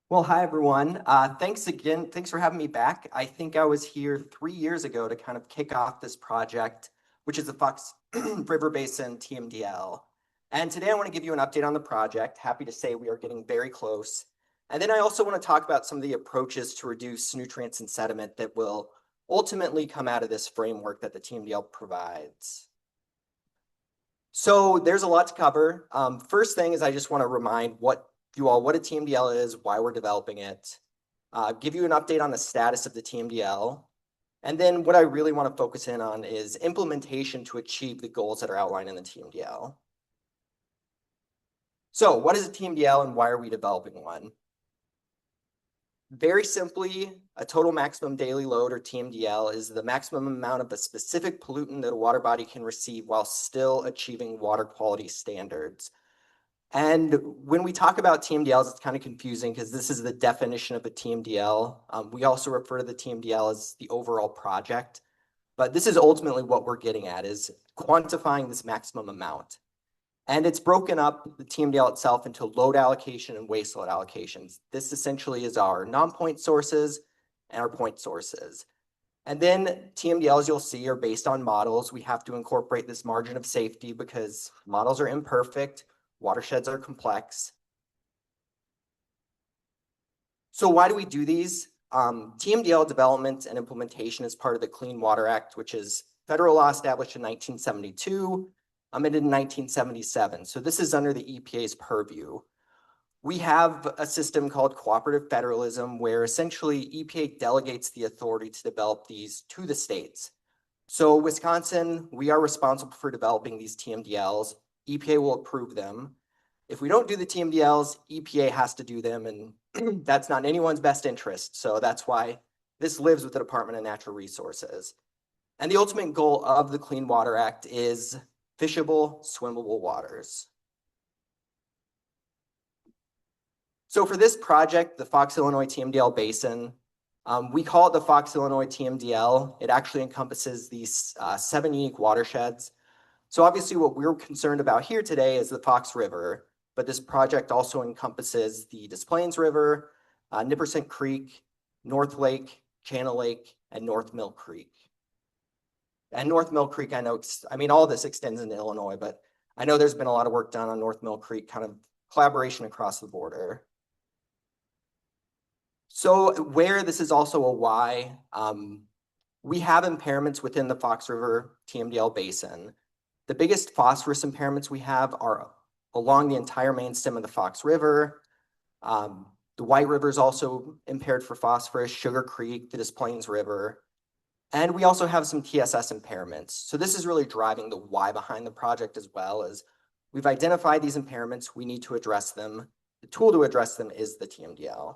Well, hi, everyone. Thanks again. Thanks for having me back. I think I was here 3 years ago to kind of kick off this project, which is the Fox River Basin TMDL. And today I want to give you an update on the project. Happy to say we are getting very close. And then I also want to talk about some of the approaches to reduce nutrients and sediment that will ultimately come out of this framework that the TMDL provides. So there's a lot to cover. First thing is I just want to remind what a TMDL is, why we're developing it, give you an update on the status of the TMDL, and then what I really want to focus in on is implementation to achieve the goals that are outlined in the TMDL. So what is a TMDL and why are we developing one? Very simply, a total maximum daily load, or TMDL, is the maximum amount of a specific pollutant that a water body can receive while still achieving water quality standards. And when we talk about TMDLs, it's kind of confusing because this is the definition of a TMDL. We also refer to the TMDL as the overall project, but this is ultimately what we're getting at, is quantifying this maximum amount. And it's broken up, the TMDL itself, into load allocation and waste load allocations. This essentially is our non-point sources and our point sources. And then TMDLs, you'll see, are based on models. We have to incorporate this margin of safety because models are imperfect. Watersheds are complex. So why do we do these? TMDL development and implementation is part of the Clean Water Act, which is federal law established in 1972, amended in 1977. So this is under the EPA's purview. We have a system called cooperative federalism where essentially EPA delegates the authority to develop these to the states. So Wisconsin, we are responsible for developing these TMDLs. EPA will approve them. If we don't do the TMDLs, EPA has to do them, and that's not in anyone's best interest. So that's why this lives with the Department of Natural Resources. And the ultimate goal of the Clean Water Act is fishable, swimmable waters. So for this project, the Fox, Illinois TMDL Basin, we call it the Fox, Illinois TMDL. It actually encompasses these 7 unique watersheds. So obviously what we're concerned about here today is the Fox River, but this project also encompasses the Des Plaines River, Nipperson Creek, North Lake, Channel Lake, and North Mill Creek. And North Mill Creek, all this extends into Illinois, but I know there's been a lot of work done on North Mill Creek, kind of collaboration across the border. So where this is also a why, we have impairments within the Fox River TMDL Basin. The biggest phosphorus impairments we have are along the entire main stem of the Fox River. The White River is also impaired for phosphorus, Sugar Creek, the Des Plaines River. And we also have some TSS impairments. So this is really driving the why behind the project, as well as we've identified these impairments, we need to address them. The tool to address them is the TMDL.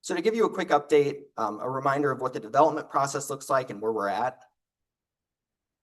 So to give you a quick update, a reminder of what the development process looks like and where we're at.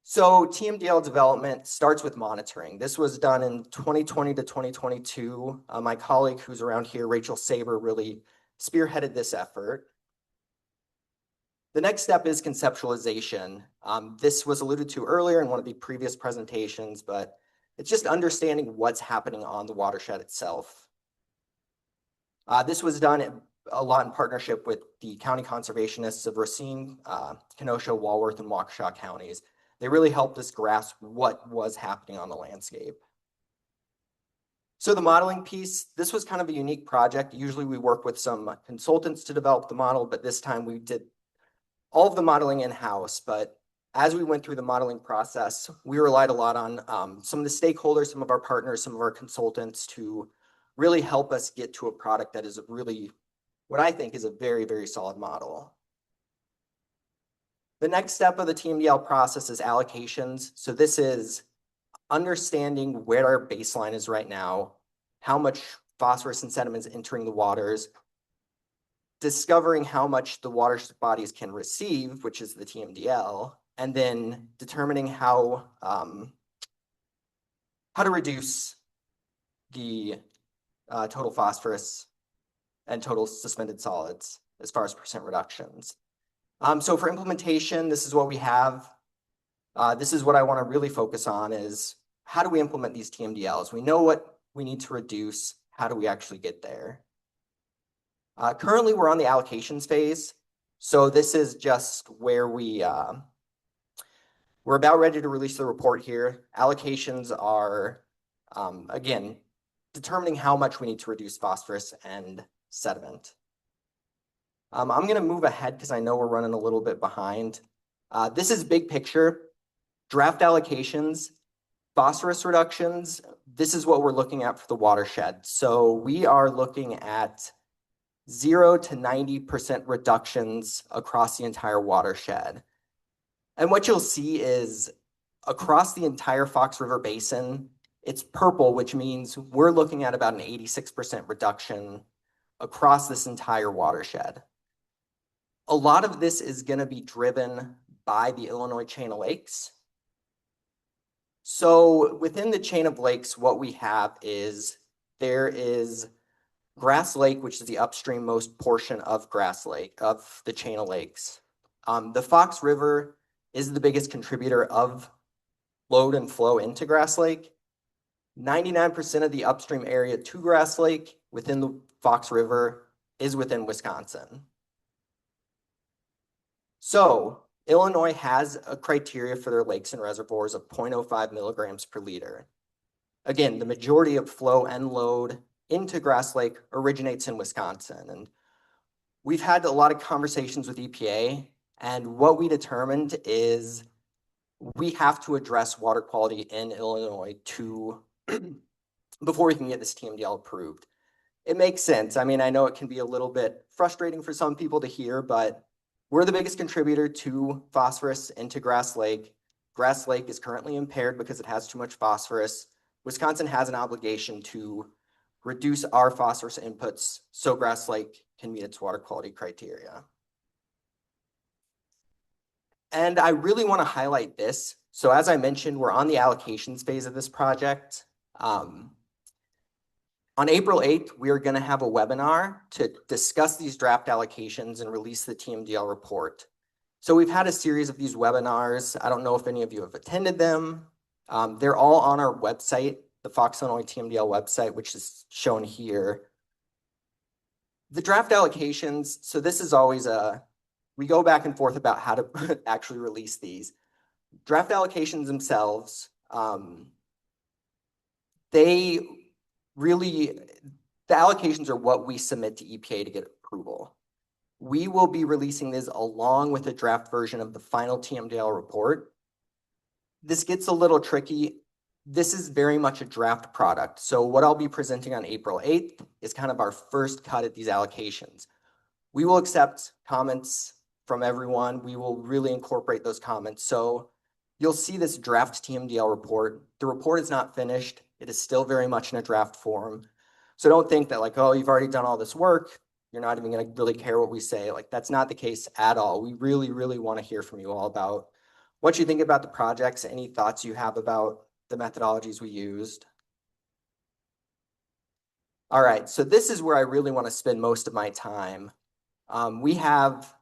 So TMDL development starts with monitoring. This was done in 2020 to 2022. My colleague who's around here, Rachel Saber, really spearheaded this effort. The next step is conceptualization. This was alluded to earlier in one of the previous presentations, but it's just understanding what's happening on the watershed itself. This was done a lot in partnership with the county conservationists of Racine, Kenosha, Walworth, and Waukesha counties. They really helped us grasp what was happening on the landscape. So the modeling piece, this was kind of a unique project. Usually we work with some consultants to develop the model, but this time we did all of the modeling in-house. But as we went through the modeling process, we relied a lot on some of the stakeholders, some of our partners, some of our consultants to really help us get to a product that is really what I think is a very, very solid model. The next step of the TMDL process is allocations. So this is understanding where our baseline is right now, how much phosphorus and sediment is entering the waters, discovering how much the water bodies can receive, which is the TMDL, and then determining how to reduce the total phosphorus and total suspended solids as far as percent reductions. So for implementation, this is what we have. This is what I want to really focus on, is how do we implement these TMDLs? We know what we need to reduce. how do we actually get there? Currently, we're on the allocations phase. So this is just where we're about ready to release the report here. Allocations are, again, determining how much we need to reduce phosphorus and sediment. I'm going to move ahead because I know we're running a little bit behind. This is big picture. Draft allocations, phosphorus reductions. This is what we're looking at for the watershed. So we are looking at 0 to 90% reductions across the entire watershed. And what you'll see is across the entire Fox River Basin, it's purple, which means we're looking at about an 86% reduction across this entire watershed. A lot of this is going to be driven by the Illinois chain of lakes. So within the chain of lakes, what we have is there is Grass Lake, which is the upstream-most portion of Grass Lake, of the chain of lakes. The Fox River is the biggest contributor of load and flow into Grass Lake. 99% of the upstream area to Grass Lake within the Fox River is within Wisconsin. So Illinois has a criteria for their lakes and reservoirs of 0.05 milligrams per liter. Again, the majority of flow and load into Grass Lake originates in Wisconsin. And we've had a lot of conversations with EPA, and what we determined is we have to address water quality in Illinois before we can get this TMDL approved. It makes sense. I mean, I know it can be a little bit frustrating for some people to hear, but we're the biggest contributor to phosphorus into Grass Lake. Grass Lake is currently impaired because it has too much phosphorus. Wisconsin has an obligation to reduce our phosphorus inputs so Grass Lake can meet its water quality criteria. And I really want to highlight this. So as I mentioned, we're on the allocations phase of this project. On April 8th, we are going to have a webinar to discuss these draft allocations and release the TMDL report. So we've had a series of these webinars. I don't know if any of you have attended them. They're all on our website, the FOXIL TMDL website, which is shown here. The draft allocations, so this is always we go back and forth about how to actually release these. Draft allocations themselves, the allocations are what we submit to EPA to get approval. We will be releasing this along with a draft version of the final TMDL report. This gets a little tricky. This is very much a draft product. So what I'll be presenting on April 8th is kind of our first cut at these allocations. We will accept comments from everyone. We will really incorporate those comments. So you'll see this draft TMDL report. The report is not finished. It is still very much in a draft form. So don't think that like, oh, you've already done all this work. You're not even going to really care what we say. Like, that's not the case at all. We really, really want to hear from you all about what you think about the projects, any thoughts you have about the methodologies we used. All right, so this is where I really want to spend most of my time. We have,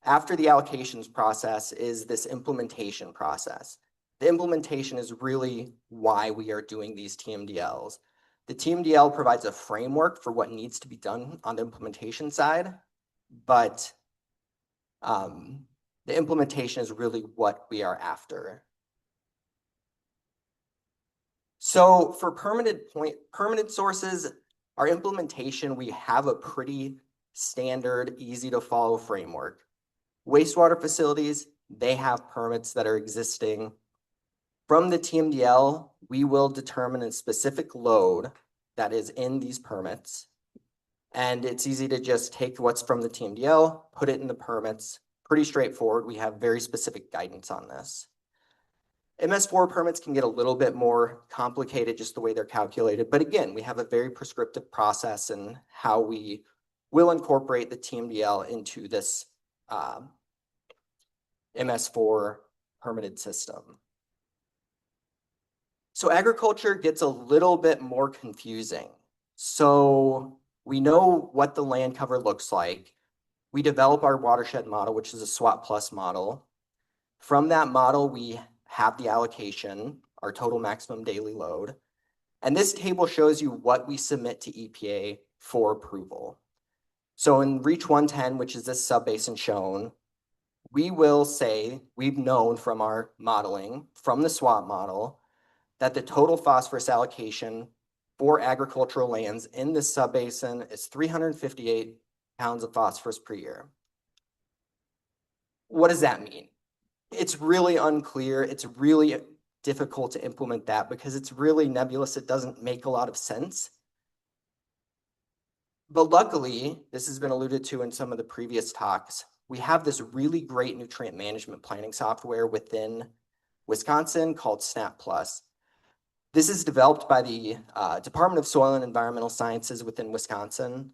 after the allocations process, is this implementation process. The implementation is really why we are doing these TMDLs. The TMDL provides a framework for what needs to be done on the implementation side, but the implementation is really what we are after. So for permanent sources, our implementation, we have a pretty standard, easy to follow framework. Wastewater facilities, they have permits that are existing. From the TMDL, we will determine a specific load that is in these permits. And it's easy to just take what's from the TMDL, put it in the permits. Pretty straightforward. We have very specific guidance on this. MS4 permits can get a little bit more complicated just the way they're calculated. But again, we have a very prescriptive process in how we will incorporate the TMDL into this MS4 permitted system. So agriculture gets a little bit more confusing. So we know what the land cover looks like. We develop our watershed model, which is a SWAT plus model. From that model, we have the allocation, our total maximum daily load. And this table shows you what we submit to EPA for approval. So in Reach 110, which is this subbasin shown, we will say we've known from our modeling, from the SWAP model, that the total phosphorus allocation for agricultural lands in this subbasin is 358 pounds of phosphorus per year. What does that mean? It's really unclear. It's really difficult to implement that because it's really nebulous. It doesn't make a lot of sense. But luckily, this has been alluded to in some of the previous talks, we have this really great nutrient management planning software within Wisconsin called SNAP Plus. This is developed by the Department of Soil and Environmental Sciences within Wisconsin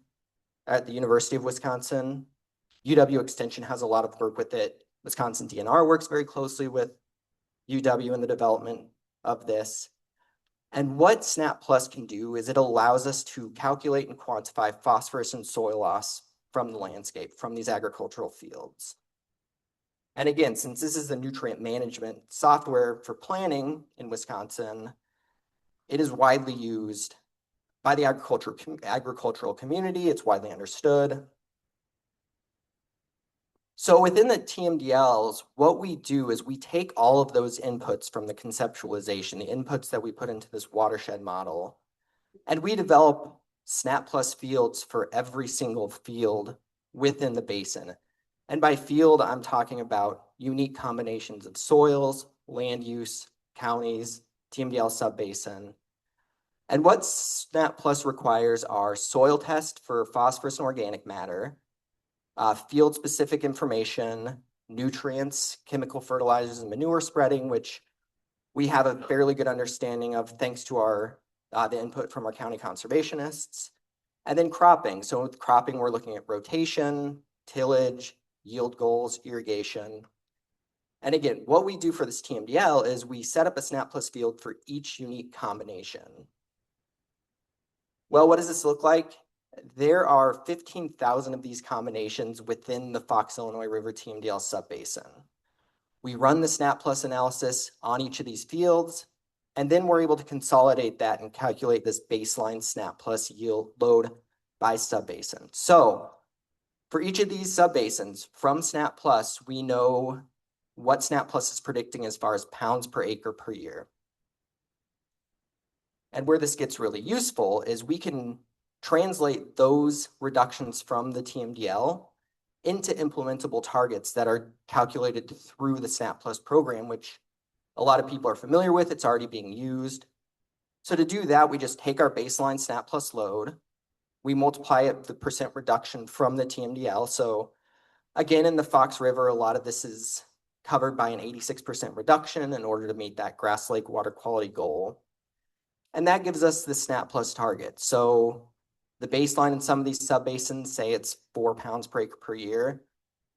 at the University of Wisconsin. UW Extension has a lot of work with it. Wisconsin DNR works very closely with UW in the development of this. And what SNAP Plus can do is it allows us to calculate and quantify phosphorus and soil loss from the landscape, from these agricultural fields. And again, since this is the nutrient management software for planning in Wisconsin, it is widely used by the agricultural community. It's widely understood. So within the TMDLs, what we do is we take all of those inputs from the conceptualization, the inputs that we put into this watershed model, and we develop SNAP Plus fields for every single field within the basin. And by field, I'm talking about unique combinations of soils, land use, counties, TMDL subbasin. And what SNAP Plus requires are soil tests for phosphorus and organic matter, field-specific information, nutrients, chemical fertilizers, and manure spreading, which we have a fairly good understanding of thanks to our the input from our county conservationists, and then cropping. So with cropping, we're looking at rotation, tillage, yield goals, irrigation. And again, what we do for this TMDL is we set up a SNAP Plus field for each unique combination. Well, what does this look like? There are 15,000 of these combinations within the Fox Illinois River TMDL subbasin. We run the SNAP Plus analysis on each of these fields, and then we're able to consolidate that and calculate this baseline SNAP Plus yield load by subbasin. So for each of these subbasins from SNAP Plus, we know what SNAP Plus is predicting as far as pounds per acre per year. And where this gets really useful is we can translate those reductions from the TMDL into implementable targets that are calculated through the SNAP Plus program, which a lot of people are familiar with. It's already being used. So to do that, we just take our baseline SNAP Plus load, we multiply it the percent reduction from the TMDL. So again, in the Fox River, a lot of this is covered by an 86% reduction in order to meet that Grass Lake water quality goal. And that gives us the SNAP Plus target. So the baseline in some of these subbasins, say it's 4 pounds per acre per year.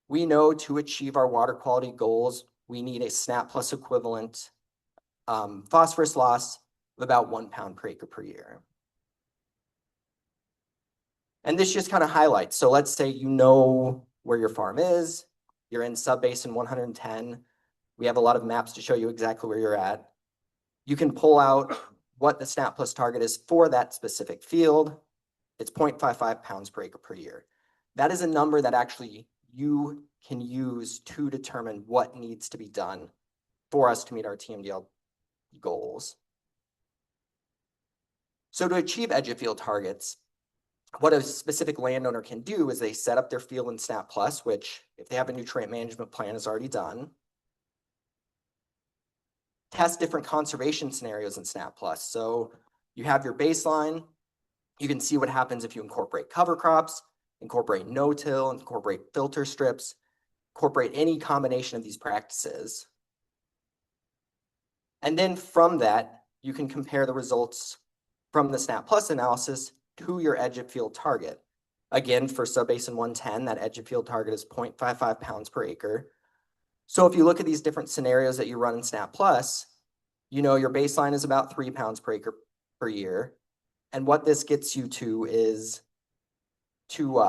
We know to achieve our water quality goals, we need a SNAP Plus equivalent phosphorus loss of about 1 pound per acre per year. And this just kind of highlights. So let's say you know where your farm is, you're in subbasin 110. We have a lot of maps to show you exactly where you're at. You can pull out what the SNAP Plus target is for that specific field. It's 0.55 pounds per acre per year. That is a number that actually you can use to determine what needs to be done for us to meet our TMDL goals. So to achieve edge of field targets, what a specific landowner can do is they set up their field in SNAP Plus, which if they have a nutrient management plan is already done. Test different conservation scenarios in SNAP Plus. So you have your baseline. You can see what happens if you incorporate cover crops, incorporate no-till, incorporate filter strips, incorporate any combination of these practices. And then from that, you can compare the results from the SNAP Plus analysis to your edge of field target. Again, for subbasin 110, that edge of field target is 0.55 pounds per acre. So if you look at these different scenarios that you run in SNAP Plus, you know your baseline is about 3 pounds per acre per year. And what this gets you to is to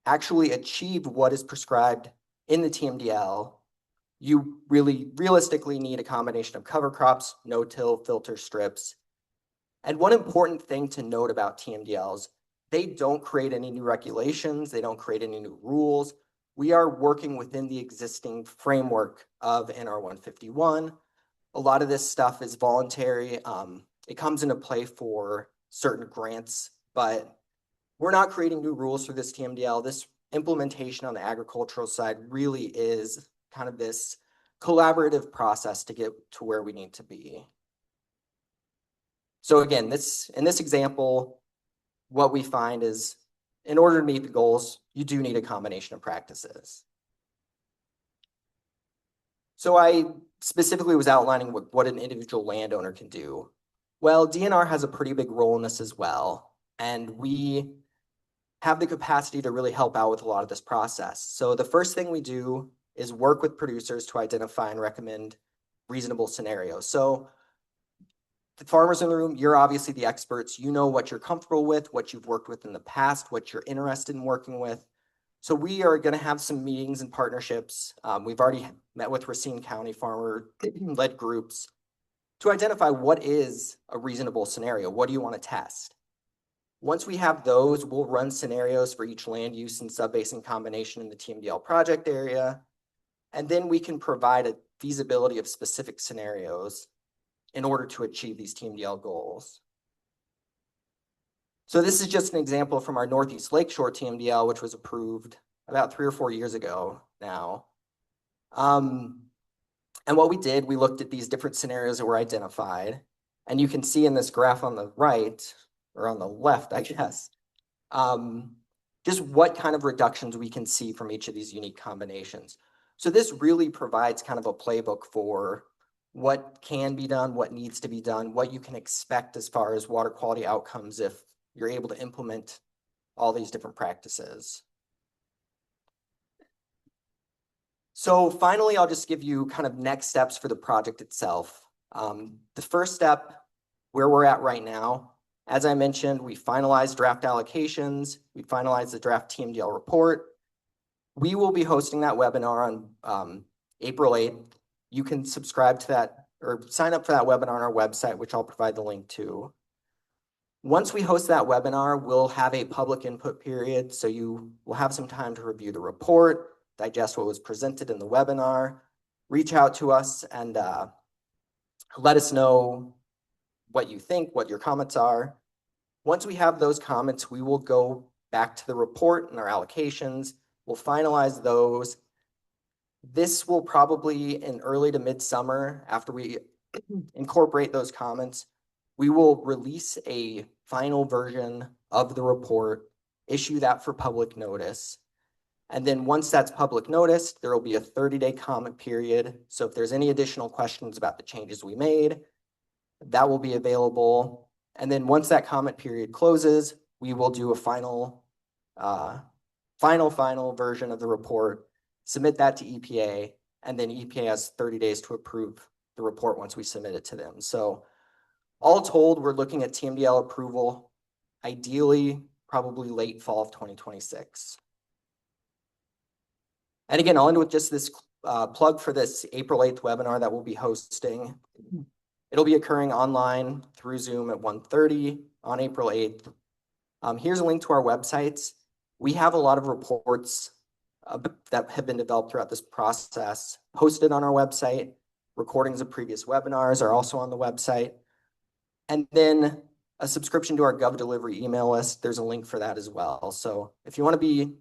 actually achieve what is prescribed in the TMDL you really realistically need a combination of cover crops, no-till, filter strips. And one important thing to note about TMDLs, they don't create any new regulations, they don't create any new rules. We are working within the existing framework of NR 151. A lot of this stuff is voluntary. It comes into play for certain grants, but we're not creating new rules for this TMDL. This implementation on the agricultural side really is kind of this collaborative process to get to where we need to be. So again, in this example, what we find is in order to meet the goals, you do need a combination of practices. So I specifically was outlining what an individual landowner can do. Well, DNR has a pretty big role in this as well, and we have the capacity to really help out with a lot of this process. So the first thing we do is work with producers to identify and recommend reasonable scenarios. So the farmers in the room, you're obviously the experts. You know what you're comfortable with, what you've worked with in the past, what you're interested in working with. So we are going to have some meetings and partnerships. We've already met with Racine County farmer-led groups to identify what is a reasonable scenario. What do you want to test? Once we have those, we'll run scenarios for each land use and subbasin combination in the TMDL project area. And then we can provide a feasibility of specific scenarios in order to achieve these TMDL goals. So this is just an example from our Northeast Lakeshore TMDL, which was approved about 3 or 4 years ago now. And what we did, we looked at these different scenarios that were identified. And you can see in this graph on the right, or on the left, I guess, just what kind of reductions we can see from each of these unique combinations. So this really provides kind of a playbook for what can be done, what needs to be done, what you can expect as far as water quality outcomes if you're able to implement all these different practices. So finally, I'll just give you kind of next steps for the project itself. The first step, where we're at right now, as I mentioned, we finalized draft allocations, we finalized the draft TMDL report. We will be hosting that webinar on April 8th. You can subscribe to that or sign up for that webinar on our website, which I'll provide the link to. Once we host that webinar, we'll have a public input period. So you will have some time to review the report, digest what was presented in the webinar, reach out to us and let us know what you think, what your comments are. Once we have those comments, we will go back to the report and our allocations. We'll finalize those. This will probably in early to midsummer, after we incorporate those comments, we will release a final version of the report, issue that for public notice. And then once that's public notice, there will be a 30-day comment period. So if there's any additional questions about the changes we made, that will be available. And then once that comment period closes, we will do a final version of the report, submit that to EPA, and then EPA has 30 days to approve the report once we submit it to them. So all told, we're looking at TMDL approval, ideally, probably late fall of 2026. And again, I'll end with just this plug for this April 8th webinar that we'll be hosting. It'll be occurring online through Zoom at 1:30 on April 8th. Here's a link to our websites. We have a lot of reports that have been developed throughout this process posted on our website. Recordings of previous webinars are also on the website. And then a subscription to our GovDelivery email list, there's a link for that as well. So if you want to be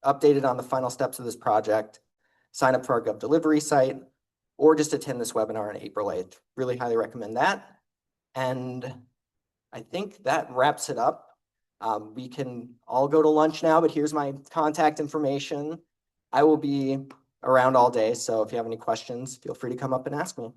updated on the final steps of this project, sign up for our GovDelivery site, or just attend this webinar on April 8th. Really highly recommend that. And I think that wraps it up. We can all go to lunch now, but here's my contact information. I will be around all day, so if you have any questions, feel free to come up and ask me.